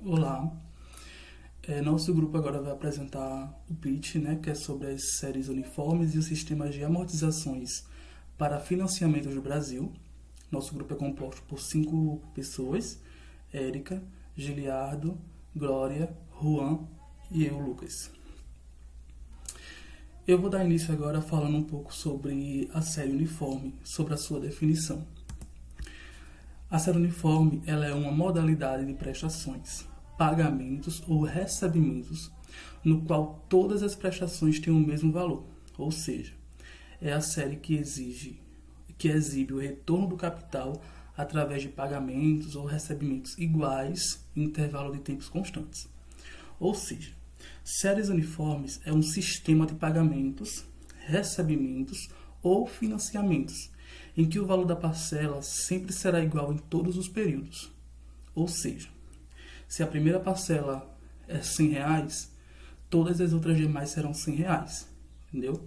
Olá, nosso grupo agora vai apresentar o pitch, né, que é sobre as séries uniformes e os sistemas de amortizações para financiamentos do Brasil. Nosso grupo é composto por 5 pessoas: Érica, Giliardo, Glória, Juan e eu, Lucas. Eu vou dar início agora falando um pouco sobre a série uniforme, sobre a sua definição. A série uniforme ela é uma modalidade de prestações, pagamentos ou recebimentos, no qual todas as prestações têm o mesmo valor, ou seja, é a série que exibe o retorno do capital através de pagamentos ou recebimentos iguais em intervalo de tempos constantes. Ou seja, séries uniformes é um sistema de pagamentos, recebimentos ou financiamentos, em que o valor da parcela sempre será igual em todos os períodos. Ou seja, se a primeira parcela é R$ 100, todas as outras demais serão R$ 100, entendeu?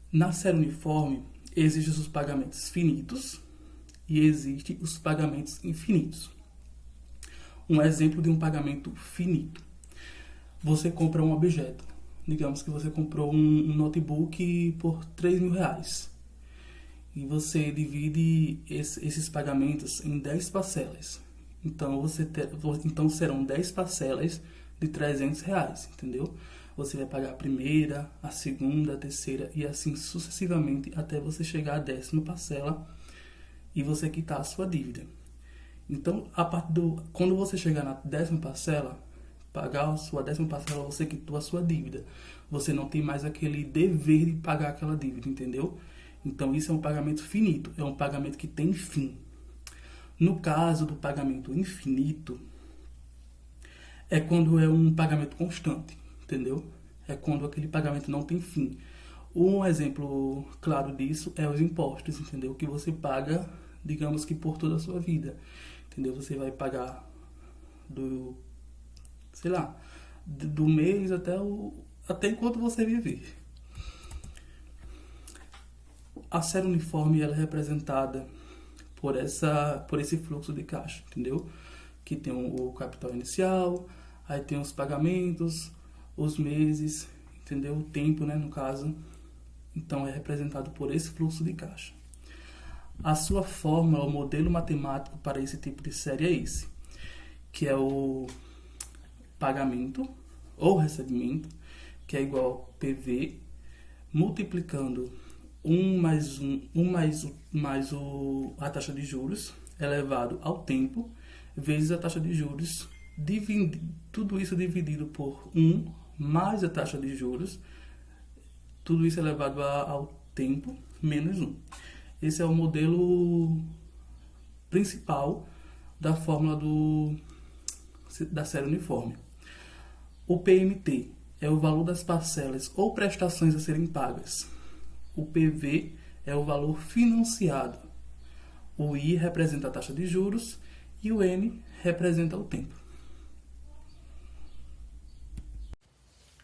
Na série uniforme, existem os pagamentos finitos e existem os pagamentos infinitos. Um exemplo de um pagamento finito. Você compra um objeto. Digamos que você comprou um notebook por R$ 3.000. E você divide esses pagamentos em 10 parcelas. Então serão 10 parcelas de R$ 300, entendeu? Você vai pagar a primeira, a segunda, a terceira e assim sucessivamente até você chegar à 10ª parcela e você quitar a sua dívida. Então, quando você chegar na 10ª parcela, pagar a sua 10ª parcela, você quitou a sua dívida. Você não tem mais aquele dever de pagar aquela dívida, entendeu? Então, isso é um pagamento finito, é um pagamento que tem fim. No caso do pagamento infinito, é quando é um pagamento constante, entendeu? É quando aquele pagamento não tem fim. Um exemplo claro disso é os impostos, entendeu? Que você paga, digamos que por toda a sua vida, entendeu? Você vai pagar do, sei lá, do mês até enquanto você viver. A série uniforme ela é representada por esse fluxo de caixa, entendeu? Que tem o capital inicial, aí tem os pagamentos, os meses, entendeu? O tempo, né, no caso. Então é representado por esse fluxo de caixa. A sua fórmula, o modelo matemático para esse tipo de série é esse, que é o pagamento ou recebimento, que é igual a PV, multiplicando 1 mais a taxa de juros elevado ao tempo, vezes a taxa de juros, tudo isso dividido por 1 mais a taxa de juros, tudo isso elevado ao tempo, menos 1. Esse é o modelo principal da fórmula da série uniforme. O PMT é o valor das parcelas ou prestações a serem pagas. O PV é o valor financiado. O I representa a taxa de juros e o N representa o tempo.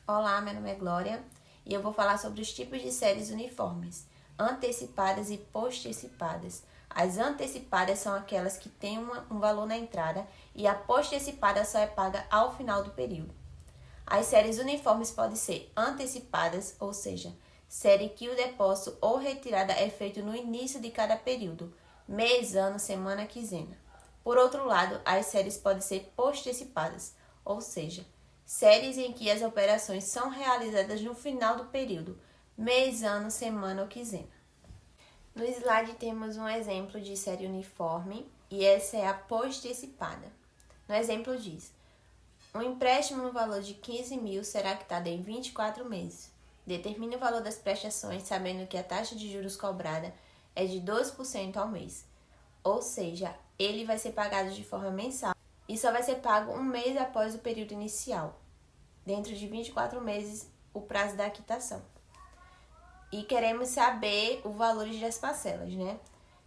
Olá, meu nome é Glória e eu vou falar sobre os tipos de séries uniformes, antecipadas e postecipadas. As antecipadas são aquelas que têm um valor na entrada e a postecipada só é paga ao final do período. As séries uniformes podem ser antecipadas, ou seja, série que o depósito ou retirada é feito no início de cada período, mês, ano, semana, quinzena. Por outro lado, as séries podem ser postecipadas, ou seja, séries em que as operações são realizadas no final do período, mês, ano, semana ou quinzena. No slide temos um exemplo de série uniforme e essa é a postecipada. No exemplo diz: um empréstimo no valor de 15.000 será quitado em 24 meses. Determine o valor das prestações sabendo que a taxa de juros cobrada é de 2% ao mês. Ou seja, ele vai ser pagado de forma mensal e só vai ser pago um mês após o período inicial, dentro de 24 meses o prazo da quitação. E queremos saber o valor das parcelas, né?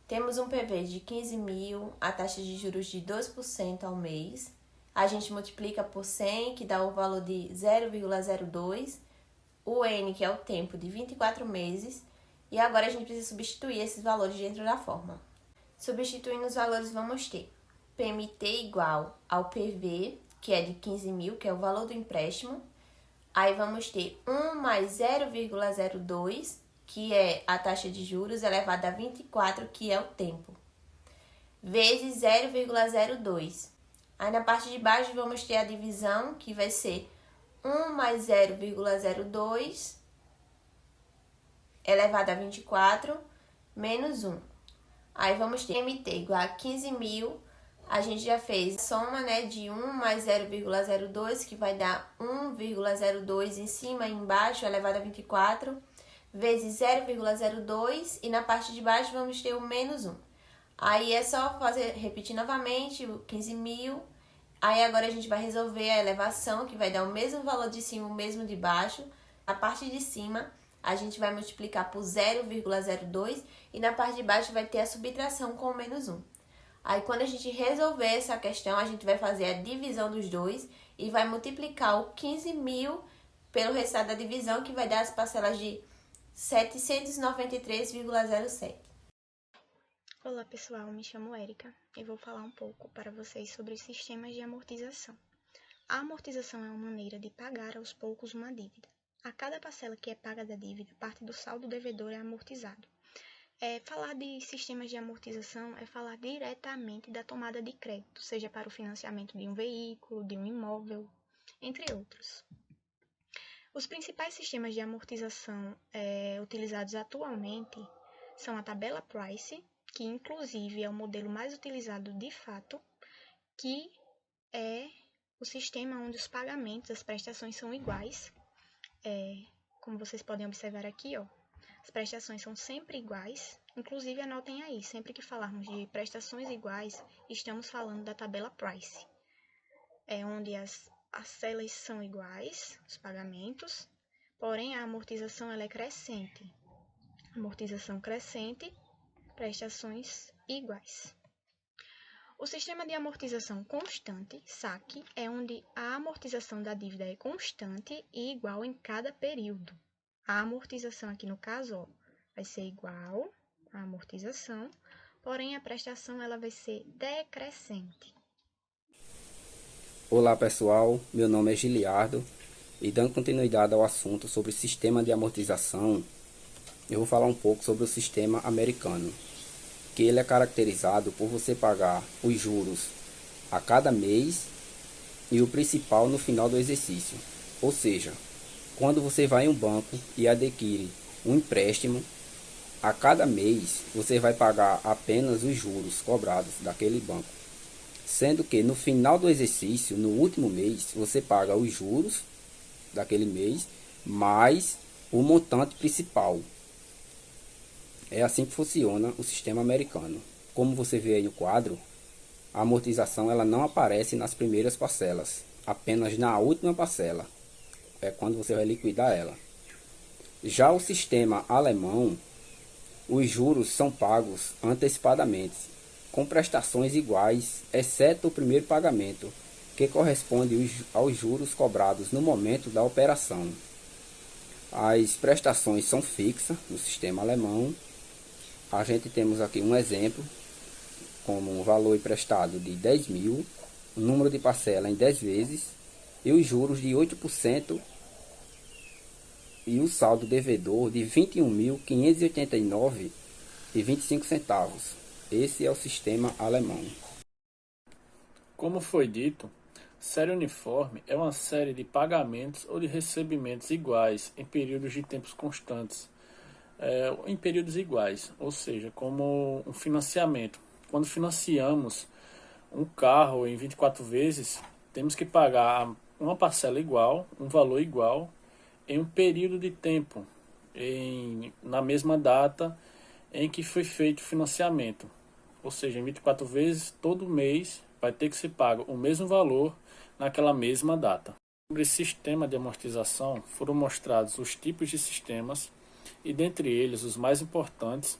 Temos um PV de 15.000, a taxa de juros de 2% ao mês. A gente multiplica por 100, que dá o valor de 0,02. O N, que é o tempo de 24 meses. E agora a gente precisa substituir esses valores dentro da fórmula. Substituindo os valores, vamos ter PMT igual ao PV que é de 15 mil, que é o valor do empréstimo. Aí vamos ter 1 mais 0,02, que é a taxa de juros elevada a 24, que é o tempo, vezes 0,02. Aí na parte de baixo vamos ter a divisão, que vai ser 1 mais 0,02 elevado a 24 menos 1. Aí vamos ter MT igual a 15 mil. A gente já fez a soma, né, de 1 mais 0,02, que vai dar 1,02 em cima e embaixo, elevado a 24, vezes 0,02. E na parte de baixo vamos ter o menos 1. Aí é só repetir novamente o 15 mil. Aí agora a gente vai resolver a elevação, que vai dar o mesmo valor de cima, o mesmo de baixo. A parte de cima a gente vai multiplicar por 0,02 e na parte de baixo vai ter a subtração com o menos 1. Aí quando a gente resolver essa questão, a gente vai fazer a divisão dos dois e vai multiplicar o 15 mil pelo resultado da divisão, que vai dar as parcelas de 793,07. Olá pessoal, me chamo Érica e vou falar um pouco para vocês sobre os sistemas de amortização. A amortização é uma maneira de pagar aos poucos uma dívida. A cada parcela que é paga da dívida, parte do saldo devedor é amortizado. Falar de sistemas de amortização é falar diretamente da tomada de crédito, seja para o financiamento de um veículo, de um imóvel, entre outros. Os principais sistemas de amortização utilizados atualmente são a tabela Price, que inclusive é o modelo mais utilizado de fato, que é o sistema onde os pagamentos, as prestações são iguais. Como vocês podem observar aqui, as prestações são sempre iguais. Inclusive, anotem aí, sempre que falarmos de prestações iguais, estamos falando da tabela Price, onde as parcelas são iguais, os pagamentos, porém a amortização ela é crescente. Amortização crescente, prestações iguais. O sistema de amortização constante, SAC, é onde a amortização da dívida é constante e igual em cada período. A amortização aqui no caso vai ser igual à amortização, porém a prestação ela vai ser decrescente. Olá pessoal, meu nome é Giliardo e dando continuidade ao assunto sobre sistema de amortização, eu vou falar um pouco sobre o sistema americano, que ele é caracterizado por você pagar os juros a cada mês e o principal no final do exercício. Ou seja, quando você vai em um banco e adquire um empréstimo, a cada mês você vai pagar apenas os juros cobrados daquele banco. Sendo que no final do exercício, no último mês, você paga os juros daquele mês, mais o montante principal. É assim que funciona o sistema americano. Como você vê aí no quadro, a amortização ela não aparece nas primeiras parcelas, apenas na última parcela. É quando você vai liquidar ela. Já o sistema alemão, os juros são pagos antecipadamente, com prestações iguais, exceto o primeiro pagamento, que corresponde aos juros cobrados no momento da operação. As prestações são fixas no sistema alemão. A gente temos aqui um exemplo, como um valor emprestado de 10 mil, o número de parcela em 10 vezes, e os juros de 8%, e o saldo devedor de R$ 21.589,25. Esse é o sistema alemão. Como foi dito, série uniforme é uma série de pagamentos ou de recebimentos iguais em períodos de tempos constantes. Em períodos iguais, ou seja, como um financiamento. Quando financiamos um carro em 24 vezes, temos que pagar uma parcela igual, um valor igual, em um período de tempo, na mesma data em que foi feito o financiamento. Ou seja, em 24 vezes, todo mês vai ter que ser pago o mesmo valor naquela mesma data. Sobre esse sistema de amortização, foram mostrados os tipos de sistemas, e dentre eles, os mais importantes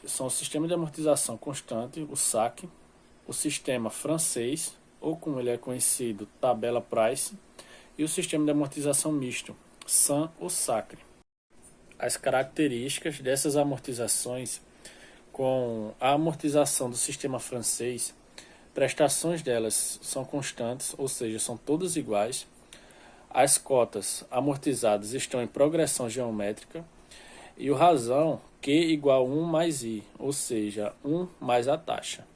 são o sistema de amortização constante, o SAC, o sistema francês, ou como ele é conhecido, tabela Price, e o sistema de amortização misto, SAM ou SACRE. As características dessas amortizações, com a amortização do sistema francês, prestações delas são constantes, ou seja, são todas iguais. As cotas amortizadas estão em progressão geométrica. E o razão Q igual a 1 mais I, ou seja, 1 mais a taxa.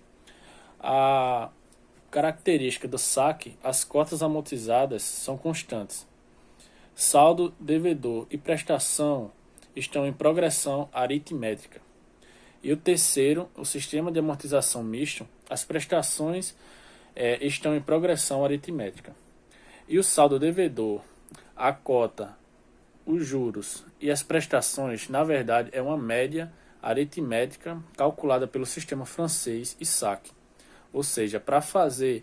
A característica do saque, as cotas amortizadas são constantes. Saldo devedor e prestação estão em progressão aritmétrica. E o terceiro, o sistema de amortização misto, as prestações estão em progressão aritmétrica. E o saldo devedor, a cota, os juros e as prestações, na verdade, é uma média aritmétrica calculada pelo sistema francês e saque. Ou seja, para fazer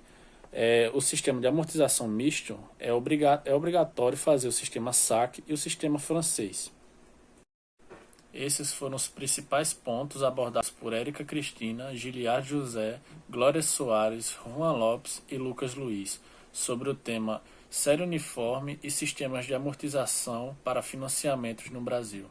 o sistema de amortização misto, é obrigatório fazer o sistema saque e o sistema francês. Esses foram os principais pontos abordados por Érica Cristina, Giliard José, Glória Soares, Juan Lopes e Lucas Luiz, sobre o tema Série Uniforme e Sistemas de Amortização para Financiamentos no Brasil.